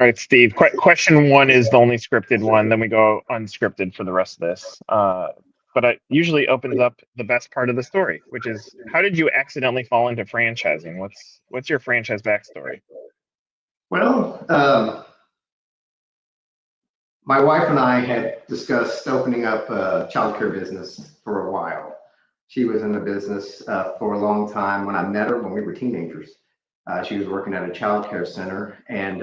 All right, Steve. Question one is the only scripted one. Then we go unscripted for the rest of this. But it usually opens up the best part of the story, which is how did you accidentally fall into franchising? What's your franchise backstory? Well, my wife and I had discussed opening up a childcare business for a while. She was in the business for a long time. When I met her, when we were teenagers, she was working at a childcare center, and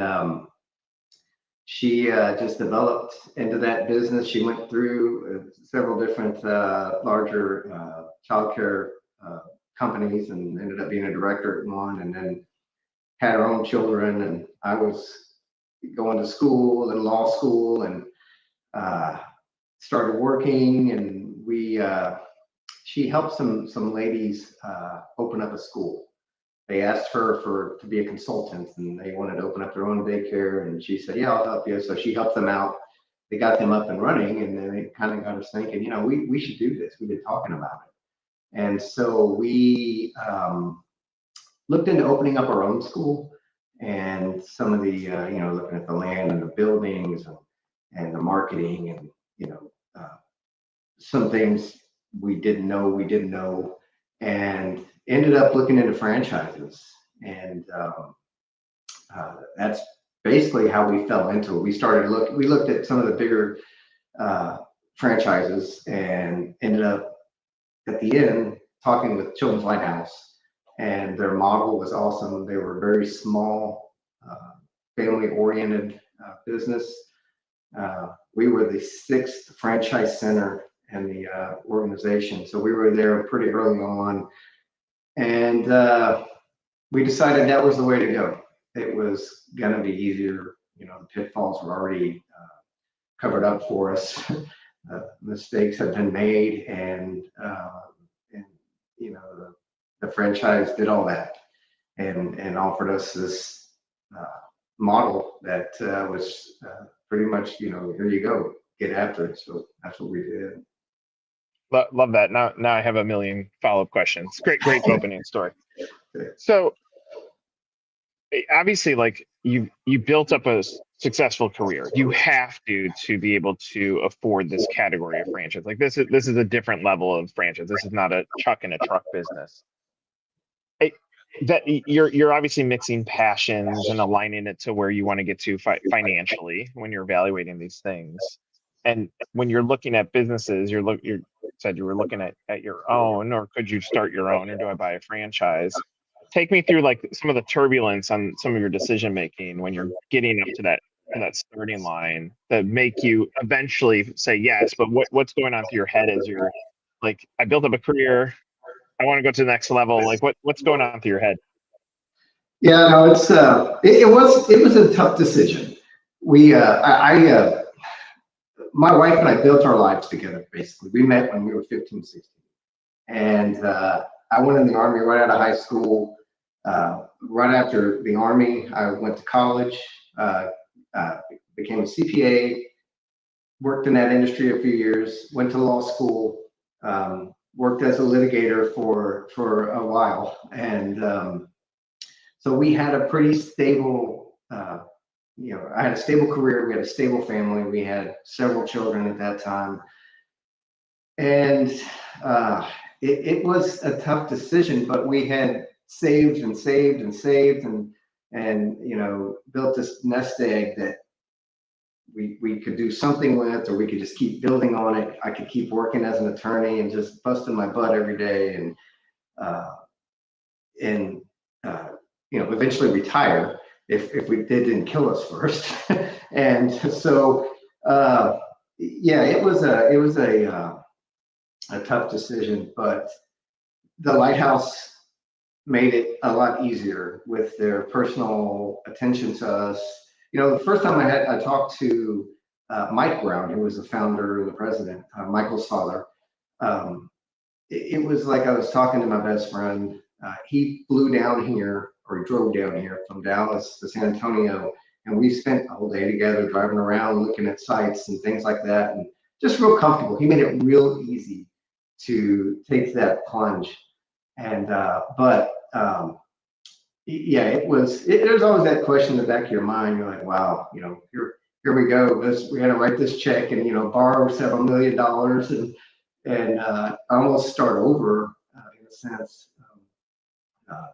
she just developed into that business. She went through several different larger childcare companies and ended up being a director at one, and then had her own children. And I was going to school and law school, and uh, started working. And she helped some ladies open up a school. They asked her to be a consultant, and they wanted to open up their own daycare, and she said, yeah, I'll help you. So she helped them out. They got them up and running, and then it kind of got us thinking, we should do this. We've been talking about it. And so we looked into opening up our own school, and some of the looking at the land and the buildings, and the marketing, and some things we didn't know, and ended up looking into franchises. And that's basically how we fell into it. We looked at some of the bigger uh, franchises, and ended up at the end talking with Children's Lighthouse, and their model was awesome. They were very small, family-oriented business. We were the sixth franchise center in the organization, so we were there pretty early on, and we decided that was the way to go. It was going to be easier. The pitfalls were already covered up for us. Mistakes had been made, and the franchise did all that, and offered us this uh, model that was pretty much, here you go, get after it. So that's what we did. Love that. Now I have a million follow-up questions. Great opening story. So obviously, like you built up a successful career. You have to be able to afford this category of franchise. Like this is a different level of franchise. This is not a chuck and a truck business. I- that you're obviously mixing passions and aligning it to where you want to get to financially when you're evaluating these things. And when you're looking at businesses, you said you were looking at your own, or could you start your own, or do I buy a franchise? Take me through like some of the turbulence on some of your decision making when you're getting up to that starting line that make you eventually say yes. But what's going on through your head as you're like, I built up a career, I want to go to the next level. Like what's going on through your head? Yeah, no, it was a tough decision. We my wife and I built our lives together. Basically, we met when we were 15, 16, and I went in the Army right out of high school. Right after the Army, I went to college, uh, uh, became a CPA, worked in that industry a few years, went to law school, worked as a litigator for a while, and so we had a pretty stable. I had a stable career. We had a stable family. We had several children at that time, and uh, it was a tough decision. But we had saved and saved and saved, and built this nest egg that we could do something with, or we could just keep building on it. I could keep working as an attorney and just busting my butt every day, uh, and eventually retire if we didn't kill us first. And so yeah, it was a tough decision, but the Lighthouse made it a lot easier with their personal attention to us. The first time I talked to Mike Brown, who was the founder and the president, Michael's father. Um, it was like I was talking to my best friend. He flew down here, or he drove down here from Dallas to San Antonio, and we spent the whole day together driving around, looking at sites and things like that, and just real comfortable. He made it real easy to take that plunge. And but Yeah, there's always that question in the back of your mind. You're like, wow, here we go. We got to write this check and, borrow several million dollars and almost start over in a sense. Uh,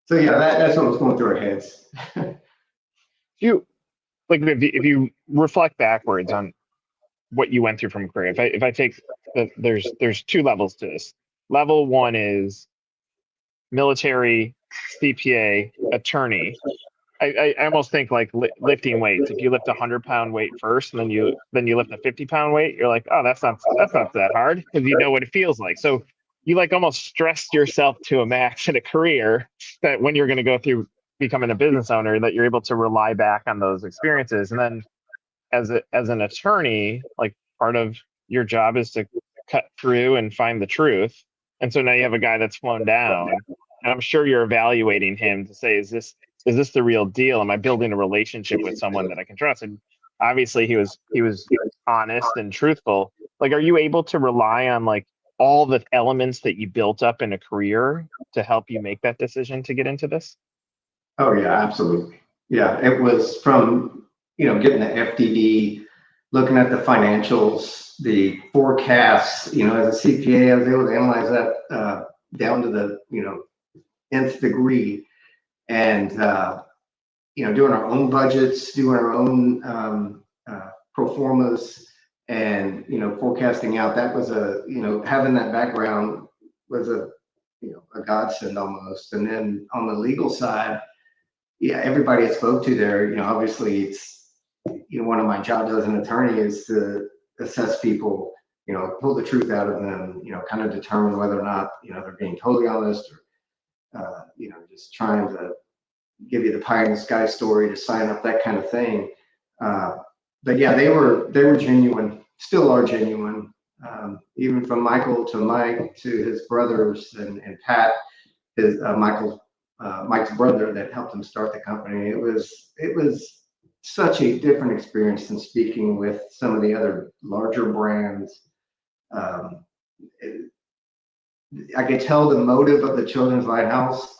so yeah, that's what was going through our heads. You like if you reflect backwards on what you went through from a career. If I take there's two levels to this. Level one is military, CPA, attorney. I almost think like lifting weights. If you lift 100-pound weight first, and then you lift a 50-pound weight, you're like, oh, that's not that hard because you know what it feels like. So you like almost stressed yourself to a max in a career that when you're going to go through becoming a business owner, that you're able to rely back on those experiences. And then as an attorney, like part of your job is to cut through and find the truth. And so now you have a guy that's flown down, and I'm sure you're evaluating him to say, is this the real deal? Am I building a relationship with someone that I can trust? And obviously he was honest and truthful. Like, are you able to rely on like all the elements that you built up in a career to help you make that decision to get into this? Oh yeah, absolutely. Yeah, it was from, getting the FDD, looking at the financials, the forecasts, as a CPA, I was able to analyze that down to the, nth degree. And, doing our own budgets, doing our own pro formas and, forecasting out, that was having that background was a godsend almost. And then on the legal side, yeah, everybody I spoke to there, obviously it's, one of my jobs as an attorney is to assess people, pull the truth out of them, kind of determine whether or not, they're being totally honest or, just trying to give you the pie in the sky story to sign up, that kind of thing. But yeah, they were genuine, still are genuine. Even from Michael to Mike to his brothers and Pat, his Mike's brother that helped him start the company. It was such a different experience than speaking with some of the other larger brands. Um, it, I could tell the motive of the Children's Lighthouse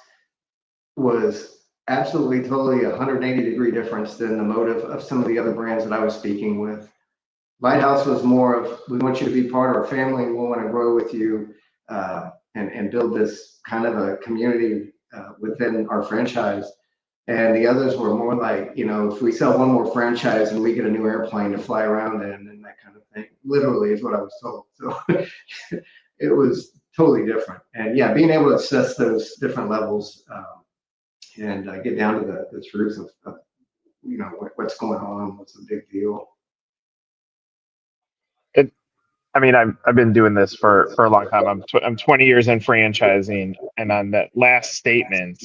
was absolutely totally 180-degree difference than the motive of some of the other brands that I was speaking with. Lighthouse was more of, we want you to be part of our family and we want to grow with you and build this kind of a community within our franchise. And the others were more like, if we sell one more franchise and we get a new airplane to fly around in and that kind of thing, literally is what I was told. So it was totally different. And yeah, being able to assess those different levels and get down to the truth of what's going on, what's the big deal. I mean, I've been doing this for a long time. I'm 20 years in franchising, and on that last statement,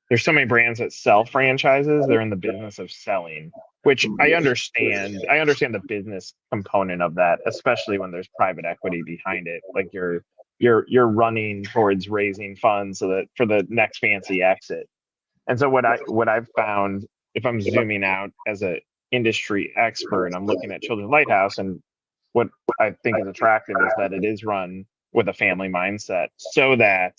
there's so many brands that sell franchises. They're in the business of selling, which I understand. I understand the business component of that, especially when there's private equity behind it. Like you're running towards raising funds so that for the next fancy exit. And so what I've found, if I'm zooming out as a industry expert and I'm looking at Children's Lighthouse, and what I think is attractive is that it is run with a family mindset so that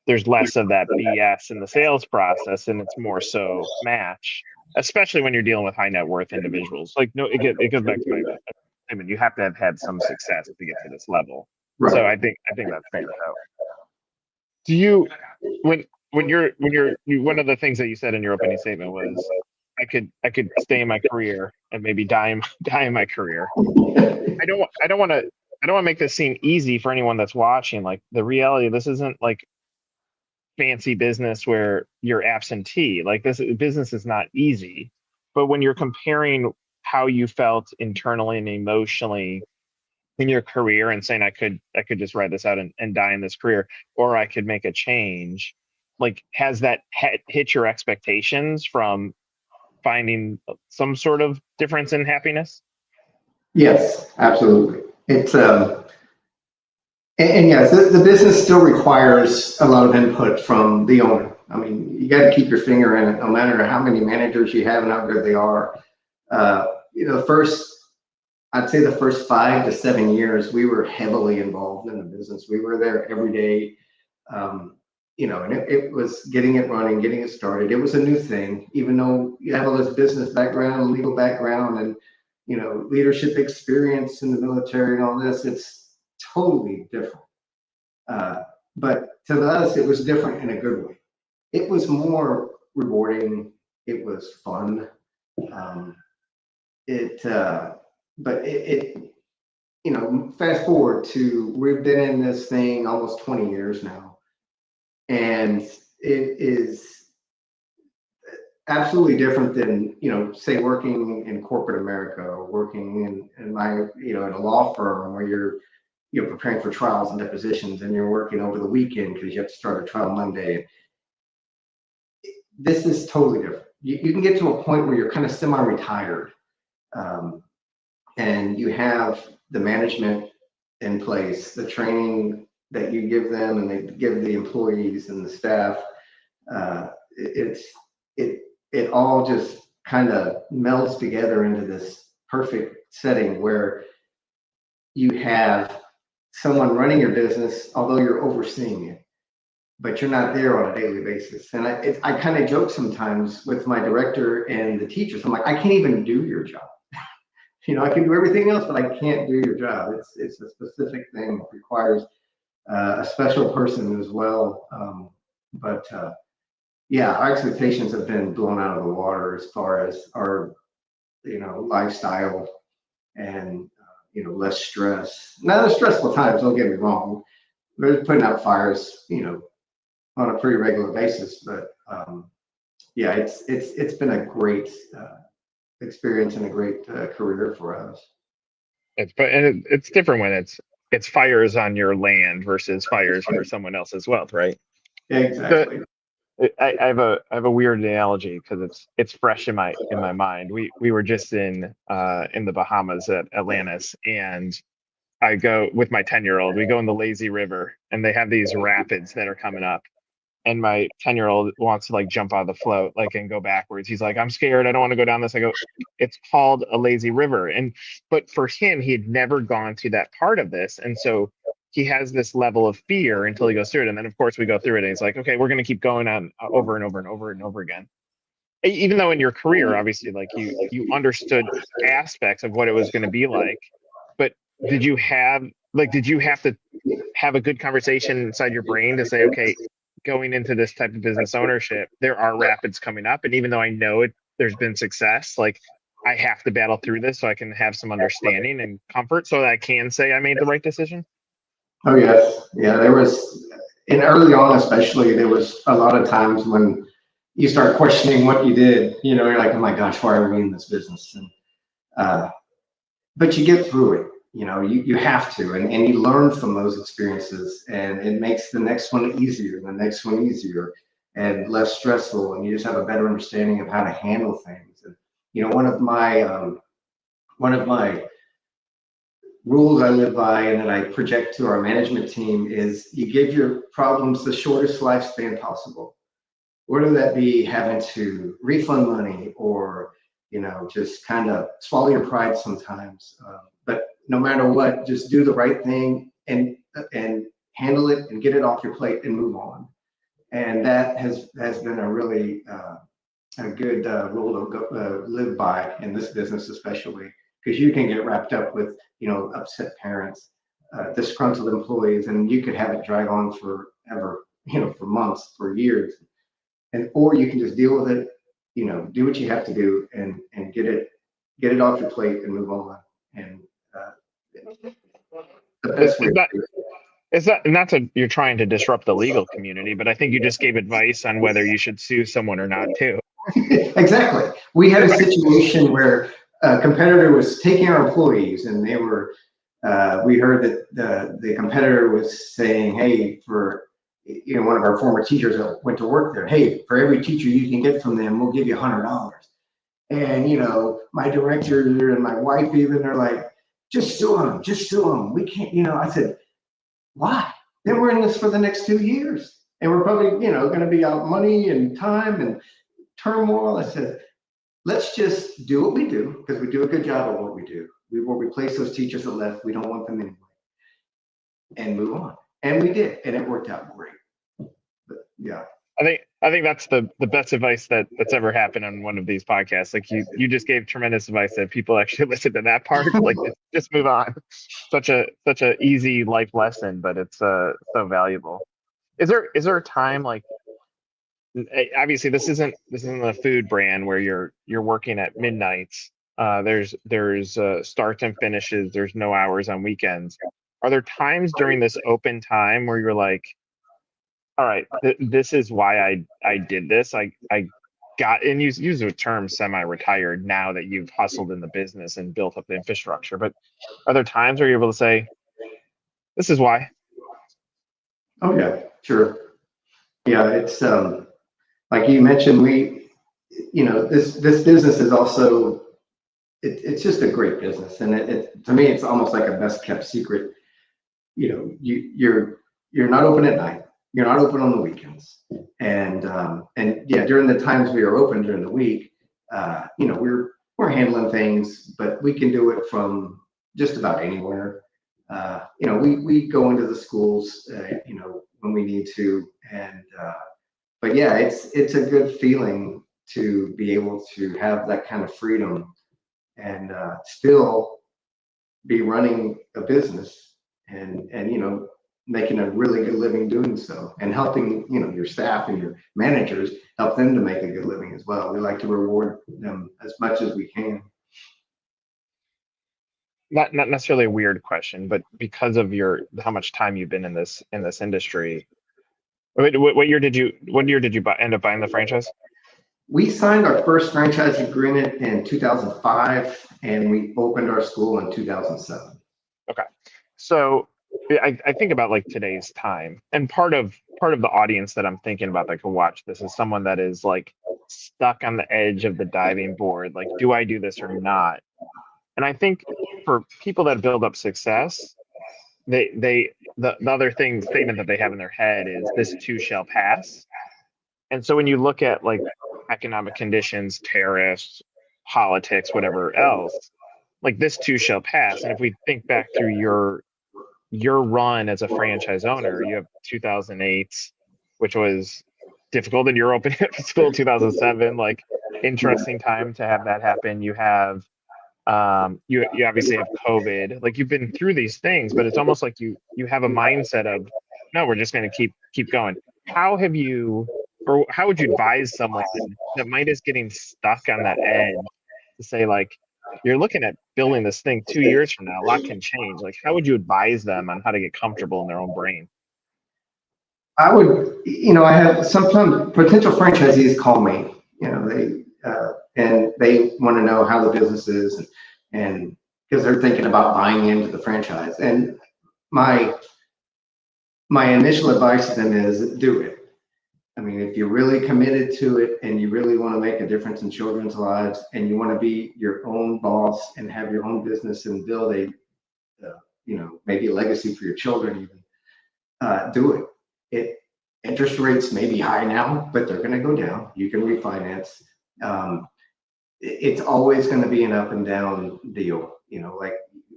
there's less of that BS in the sales process and it's more so match, especially when you're dealing with high net worth individuals. Like, no, it goes back to I mean, you have to have had some success to get to this level. So Right. I think that stands out. Do you, when you're one of the things that you said in your opening statement was I could stay in my career and maybe die in my career. I don't want to make this seem easy for anyone that's watching. Like, the reality, this isn't like fancy business where you're absentee. Like, this business is not easy. But when you're comparing how you felt internally and emotionally in your career and saying I could just ride this out and die in this career, or I could make a change, like, has that hit your expectations from finding some sort of difference in happiness? Yes, absolutely. It's and yes, the business still requires a lot of input from the owner. I mean, you got to keep your finger in it, no matter how many managers you have and how good they are. First, I'd say the first 5 to 7 years, we were heavily involved in the business. We were there every day. and it was getting it running, getting it started. It was a new thing, even though you have all this business background, legal background, and leadership experience in the military and all this. It's totally different. But to us, it was different in a good way. It was more rewarding. It was fun. Um, but fast forward to, we've been in this thing almost 20 years now, and it is absolutely different than, say, working in corporate America, or working in a law firm where you're preparing for trials and depositions, and you're working over the weekend because you have to start a trial Monday. This is totally different. You can get to a point where you're kind of semi-retired, and you have the management in place, the training that you give them and they give the employees and the staff. It all just kind of melds together into this perfect setting where you have someone running your business, although you're overseeing it, but you're not there on a daily basis. And I kind of joke sometimes with my director and the teachers. I'm like, I can't even do your job. I can do everything else, but I can't do your job. It's a specific thing that requires a special person as well. Yeah, our expectations have been blown out of the water as far as our, lifestyle and, less stress. Now, there's stressful times, don't get me wrong. We're putting out fires, on a pretty regular basis, but yeah, it's been a great experience and a great career for us. It's different when it's fires on your land versus fires for someone else's wealth, right? Exactly. I have a weird analogy because it's fresh in my mind. We were just in the Bahamas at Atlantis, and I go with my 10-year-old. We go in the lazy river, and they have these rapids that are coming up, and my 10-year-old wants to like jump out of the float and go backwards. He's like, I'm scared, I don't want to go down this. I go, it's called a lazy river. But for him, he had never gone through that part of this, and so he has this level of fear until he goes through it. And then of course we go through it, and he's like, okay, we're going to keep going on over and over and over and over again. Even though in your career, obviously, you understood aspects of what it was going to be like, but did you have to have a good conversation inside your brain to say, okay, going into this type of business ownership, there are rapids coming up, and even though I know there's been success, I have to battle through this so I can have some understanding and comfort so that I can say I made the right decision? Oh, yes. Yeah, there was, and early on especially, there was a lot of times when you start questioning what you did. You're like, oh my gosh, why are we in this business? And but you get through it. You have to, and you learn from those experiences, and it makes the next one easier, and the next one easier, and less stressful, and you just have a better understanding of how to handle things. And one of my rules I live by and that I project to our management team is you give your problems the shortest lifespan possible. Whether that be having to refund money or, just kind of swallow your pride sometimes. But no matter what, just do the right thing and handle it and get it off your plate and move on. And that has been a really a good rule to live by in this business, especially because you can get wrapped up with, upset parents, disgruntled employees, and you could have it drag on forever, for months, for years. Or you can just deal with it, do what you have to do and get it off your plate and move on. And the best way. It's not that you're trying to disrupt the legal community, but I think you just gave advice on whether you should sue someone or not too. Exactly. We had a situation where a competitor was taking our employees, and they were. We heard that the competitor was saying, "Hey, for one of our former teachers that went to work there, hey, for every teacher you can get from them, we'll give you $100." And my director and my wife even are like, "Just sue them, just sue them. We can't." I said, "Why? Then we're in this for the next 2 years, and we're probably going to be out money and time and turmoil." I said, let's just do what we do because we do a good job of what we do. We will replace those teachers that left. We don't want them anymore, and move on. And we did, and it worked out great. But Yeah. I think that's the best advice that's ever happened on one of these podcasts. Like you just gave tremendous advice that people actually listen to that part. Like just move on. Such a easy life lesson, but it's so valuable. Is there a time like obviously this isn't a food brand where you're working at midnight. There's starts and finishes. There's no hours on weekends. Are there times during this open time where you're like, all right, this is why I did this. I got and use the term semi-retired now that you've hustled in the business and built up the infrastructure. But are there times where you're able to say, this is why? Oh yeah, sure. Yeah, it's like you mentioned, this business is also it's just a great business, and it to me it's almost like a best kept secret. You're not open at night. You're not open on the weekends, and yeah, during the times we are open during the week, we're handling things, but we can do it from just about anywhere. We go into the schools, when we need to, and but yeah, it's a good feeling to be able to have that kind of freedom and still be running a business and making a really good living doing so, and helping your staff and your managers help them to make a good living as well. We like to reward them as much as we can. Not necessarily a weird question, but because of your how much time you've been in this industry, what year did you end up buying the franchise? We signed our first franchise agreement in 2005, and we opened our school in 2007. Okay. So I think about like today's time, and part of the audience that I'm thinking about that could watch this is someone that is like stuck on the edge of the diving board. Like, do I do this or not? And I think for people that build up success, the other thing statement that they have in their head is this too shall pass. And so when you look at like economic conditions, tariffs, politics, whatever else, like this too shall pass. And if we think back through your run as a franchise owner, you have 2008, which was difficult, and you're opening up school 2007, like interesting time to have that happen. You have you obviously have COVID, like you've been through these things, but it's almost like you have a mindset of no, we're just going to keep going. How have you, or how would you advise someone that might is getting stuck on that edge to say like, you're looking at building this thing 2 years from now, a lot can change. Like, how would you advise them on how to get comfortable in their own brain? I would, I have sometimes potential franchisees call me, and they want to know how the business is, and because they're thinking about buying into the franchise. And my initial advice to them is do it. I mean, if you're really committed to it and you really want to make a difference in children's lives and you want to be your own boss and have your own business and build maybe a legacy for your children, even do it. Interest rates may be high now, but they're going to go down. You can refinance. It's always going to be an up and down deal. Like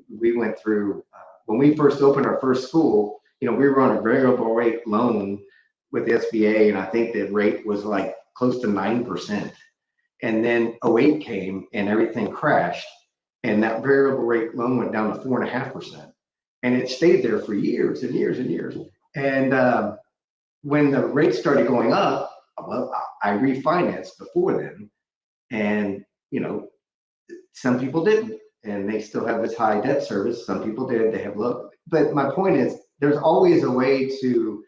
we went through when we first opened our first school. We were on a variable rate loan with the SBA, and I think the rate was like close to 9%. And then '08 came and everything crashed, and that variable rate loan went down to 4.5%, and it stayed there for years and years and years. And when the rates started going up, well, I refinanced before then, and some people didn't, and they still have this high debt service. Some people did; they have low. But my point is, there's always a way to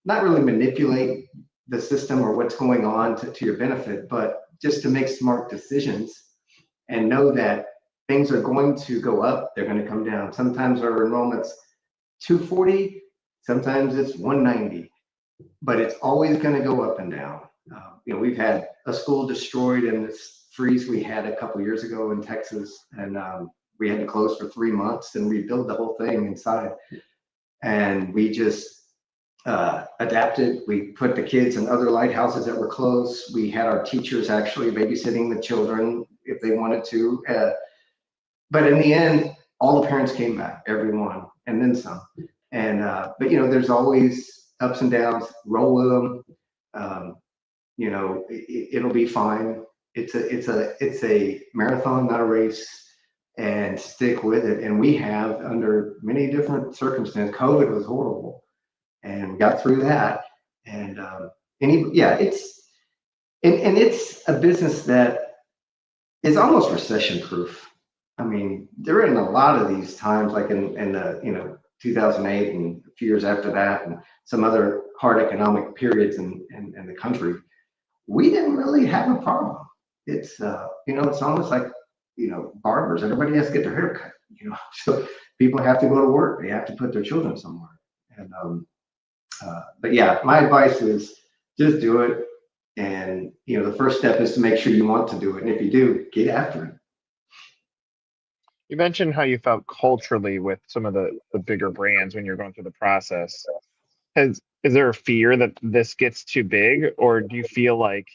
not really manipulate the system or what's going on to your benefit, but just to make smart decisions and know that things are going to go up, they're going to come down. Sometimes our enrollments 240, sometimes it's 190, but it's always going to go up and down. We've had a school destroyed in this freeze we had a couple years ago in Texas, and we had to close for 3 months and rebuild the whole thing inside. And we just adapted. We put the kids in other lighthouses that were closed. We had our teachers actually babysitting the children if they wanted to. But in the end, all the parents came back, everyone, and then some. And but there's always ups and downs, roll with them. You know, it'll be fine. It's a marathon, not a race, and stick with it. And we have, under many different circumstances, COVID was horrible, and we got through that. Yeah, and it's a business that is almost recession proof. I mean, there in a lot of these times, like in the 2008 and a few years after that, and some other hard economic periods in the country, we didn't really have a problem. It's it's almost like barbers. Everybody has to get their hair cut. So people have to go to work. They have to put their children somewhere. And but yeah, my advice is just do it. And the first step is to make sure you want to do it. And if you do, get after it. You mentioned how you felt culturally with some of the bigger brands when you're going through the process. Is there a fear that this gets too big, or do you feel like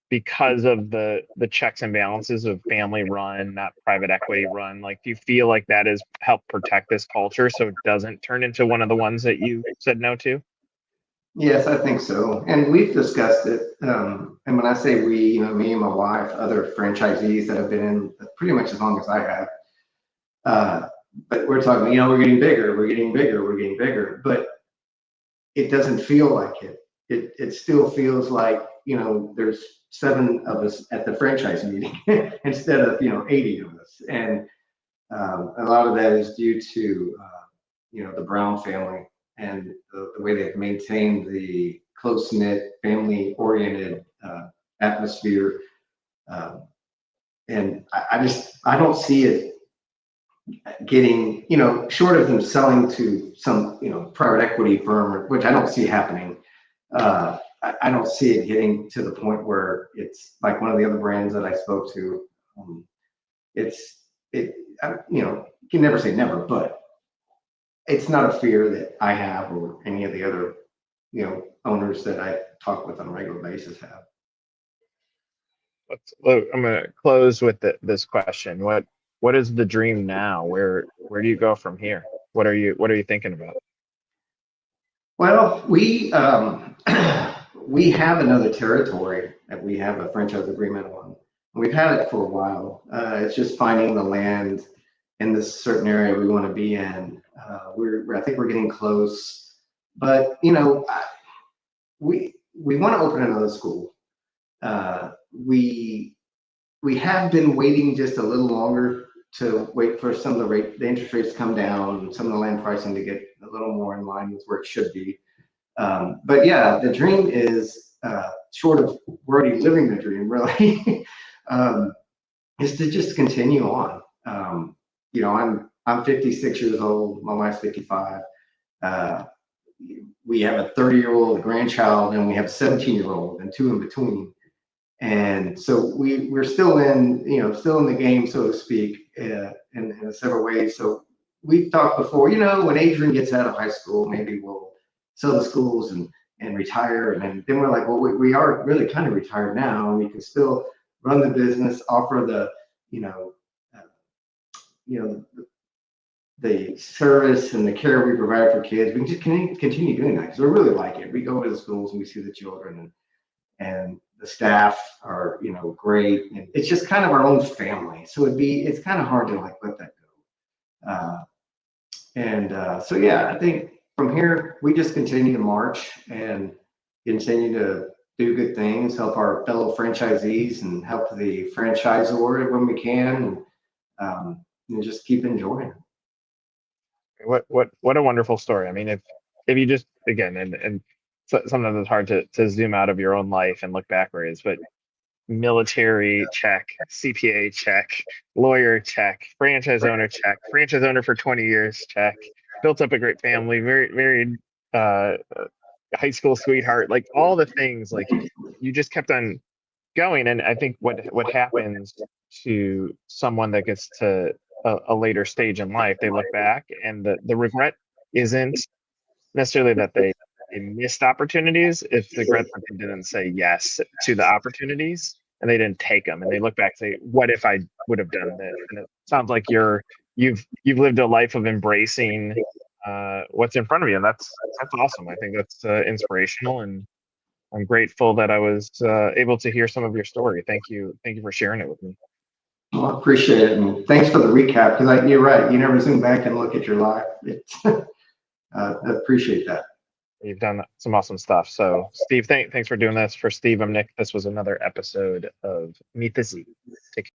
because of the checks and balances of family run, not private equity run, like do you feel like that has helped protect this culture so it doesn't turn into one of the ones that you said no to? Yes, I think so. And we've discussed it. And when I say we, me and my wife, other franchisees that have been in pretty much as long as I have. But we're talking, we're getting bigger, we're getting bigger, we're getting bigger. But it doesn't feel like it. It still feels like, there's 7 of us at the franchise meeting instead of, 80 of us. And a lot of that is due to, the Brown family and the way they've maintained the close-knit, family-oriented atmosphere. And I don't see it getting, short of them selling to some, private equity firm, which I don't see happening. I don't see it getting to the point where it's like one of the other brands that I spoke to. You can never say never, but it's not a fear that I have or any of the other, owners that I talk with on a regular basis have. I'm going to close with this question. What is the dream now? Where do you go from here? What are you thinking about? Well, we we have another territory that we have a franchise agreement on. We've had it for a while. It's just finding the land in this certain area we want to be in. I think we're getting close, but we want to open another school. We have been waiting just a little longer to wait for some of the interest rates to come down, some of the land pricing to get a little more in line with where it should be. But yeah, the dream is, short of we're already living the dream, really, is to just continue on. I'm 56 years old. My wife's 55. We have a 30-year-old grandchild, and we have a 17-year-old, and 2 in between. And so we're still in the game, so to speak, in several ways. So we've talked before, when Adrian gets out of high school, maybe we'll sell the schools and retire. And then we're like, well, we are really kind of retired now, and we can still run the business, offer the, the service and the care we provide for kids. We can just continue doing that because we really like it. We go to the schools and we see the children, and the staff are, great. And it's just kind of our own family. So it's kind of hard to let that go. So yeah, I think from here, we just continue to march and continue to do good things, help our fellow franchisees and help the franchisor when we can, and just keep enjoying it. What a wonderful story. I mean, if you just, again, and sometimes it's hard to zoom out of your own life and look backwards, but military check, CPA check, lawyer check, franchise owner for 20 years check, built up a great family, married high school sweetheart, like all the things, like you just kept on going. And I think what happens to someone that gets to a later stage in life, they look back and the regret isn't necessarily that they missed opportunities. It's the regret that they didn't say yes to the opportunities and they didn't take them, and they look back and say, what if I would have done this? And it sounds like you've lived a life of embracing what's in front of you. And that's awesome. I think that's inspirational, and I'm grateful that I was able to hear some of your story. Thank you for sharing it with me. Well, I appreciate it, and thanks for the recap, because you're right. You never zoom back and look at your life. I appreciate that. You've done some awesome stuff. So, Steve, thanks for doing this. For Steve, I'm Nick. This was another episode of Meet the Z. Take care.